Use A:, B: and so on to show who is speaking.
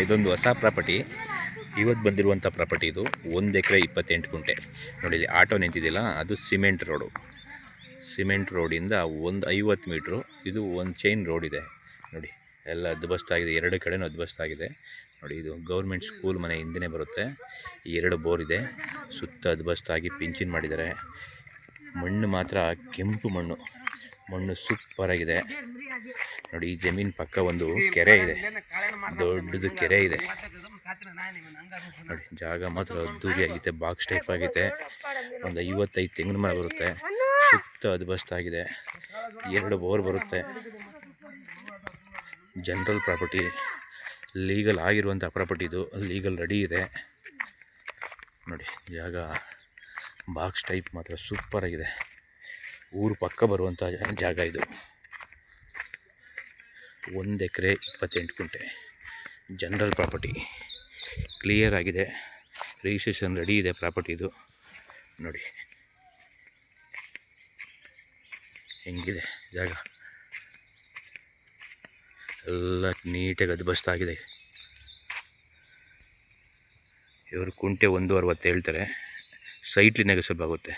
A: ಇದೊಂದು ಹೊಸ ಪ್ರಾಪರ್ಟಿ, ಇವತ್ತು ಬಂದಿರುವಂಥ ಪ್ರಾಪರ್ಟಿ ಇದು. 1 ಎಕರೆ 28 ಗುಂಟೆ. ನೋಡಿ ಇಲ್ಲಿ ಆಟೋ ನಿಂತಿದೆಯಲ್ಲ, ಅದು ಸಿಮೆಂಟ್ ರೋಡು. ಸಿಮೆಂಟ್ ರೋಡಿಂದ ಒಂದು 50 ಮೀಟ್ರು ಇದು ಒಂದು ಚೈನ್ ರೋಡ್ ಇದೆ. ನೋಡಿ ಎಲ್ಲ ಅದ್ಬಸ್ತಾಗಿದೆ, 2 ಕಡೆನೂ ಅದ್ಬಸ್ತಾಗಿದೆ. ನೋಡಿ ಇದು ಗೌರ್ಮೆಂಟ್ ಸ್ಕೂಲ್ ಮನೆ ಹಿಂದೆ ಬರುತ್ತೆ. 2 ಬೋರ್ ಇದೆ, ಸುತ್ತ ಅದ್ಬಸ್ತಾಗಿ ಪಿಂಚಿನ್ ಮಾಡಿದ್ದಾರೆ. ಮಣ್ಣು ಮಾತ್ರ ಕೆಂಪು ಮಣ್ಣು ಸೂಪರಾಗಿದೆ. ನೋಡಿ ಈ ಜಮೀನು ಪಕ್ಕ ಒಂದು ಕೆರೆ ಇದೆ, ದೊಡ್ಡದು ಕೆರೆ ಇದೆ. ನೋಡಿ ಜಾಗ ಮಾತ್ರ ಅದ್ದೂರಿ ಆಗೈತೆ, ಬಾಕ್ಸ್ ಟೈಪ್ ಆಗೈತೆ. ಒಂದು 55 ತೆಂಗಿನ ಮರ ಬರುತ್ತೆ, ಸುತ್ತ ಅದ್ಬಸ್ತಾಗಿದೆ. 2 ಬೋರ್ ಬರುತ್ತೆ. ಜನರಲ್ ಪ್ರಾಪರ್ಟಿ, ಲೀಗಲ್ ಆಗಿರುವಂಥ ಪ್ರಾಪರ್ಟಿ ಇದು, ಲೀಗಲ್ ರೆಡಿ ಇದೆ. ನೋಡಿ ಜಾಗ ಬಾಕ್ಸ್ ಟೈಪ್ ಮಾತ್ರ ಸೂಪರಾಗಿದೆ. ಊರು ಪಕ್ಕ ಬರುವಂಥ ಜಾಗ ಇದು. 1 ಎಕರೆ 28 ಗುಂಟೆ ಜನರಲ್ ಪ್ರಾಪರ್ಟಿ, ಕ್ಲಿಯರ್ ಆಗಿದೆ, ರಿಜಿಸ್ಟ್ರೇಷನ್ ರೆಡಿ ಇದೆ ಪ್ರಾಪರ್ಟಿ ಇದು. ನೋಡಿ ಹೆಂಗಿದೆ ಜಾಗ, ಎಲ್ಲ ನೀಟಾಗಿ ಅದ್ಬಸ್ತಾಗಿದೆ. ಇವರು ಕುಂಟೆ 1.60 ಹೇಳ್ತಾರೆ, ಸೈಟ್ಲಿ ನೆಗೋಸಿಯಬಲ್ ಆಗುತ್ತೆ.